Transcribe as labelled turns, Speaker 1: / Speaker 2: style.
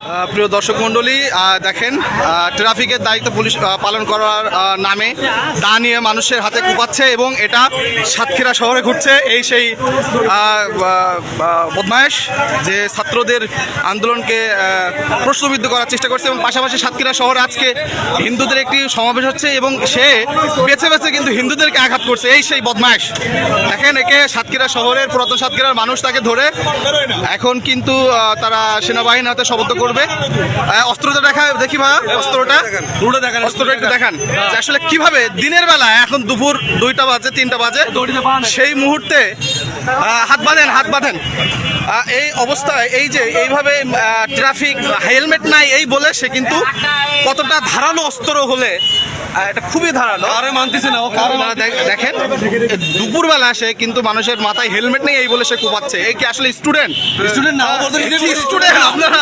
Speaker 1: প্রিয় দর্শক মণ্ডলী, দেখেন ট্রাফিকের দায়িত্ব পুলিশ পালন করার নামে তা নিয়ে মানুষের হাতে কুপাচ্ছে এবং এটা সাতক্ষীরা শহরে ঘুরছে। এই সেই বদমায়েশ যে ছাত্রদের আন্দোলনকে প্রশ্নবিদ্ধ করার চেষ্টা করছে এবং পাশাপাশি সাতক্ষীরা শহরে আজকে হিন্দুদের একটি সমাবেশ হচ্ছে এবং সে বেছে বেছে কিন্তু হিন্দুদেরকে আঘাত করছে। এই সেই বদমায়েশ, দেখেন একে সাতক্ষীরা শহরের পুরাতন সাতক্ষীরার মানুষ তাকে ধরে এখন কিন্তু তারা সেনাবাহিনীর হাতে সোপর্দ করবে। অস্ত্রটা দেখি ভাই, অস্ত্রটা একটু দেখান যে আসলে কিভাবে দিনের বেলা, এখন দুপুর 2টা বাজে 3টা বাজে, সেই মুহূর্তে হাত বাঁধেন এই অবস্থায় এই যে এইভাবে ট্রাফিক হেলমেট নাই এই বলে সে কিন্তু কতটা ধারালো অস্ত্র হলে এটা খুবই ধারালো মানতেছে না। দেখেন দুপুরবেলা সে কিন্তু মানুষের মাথায় হেলমেট নেই এই বলে সে কোপাচ্ছে। এই কি আসলে স্টুডেন্ট? আপনারা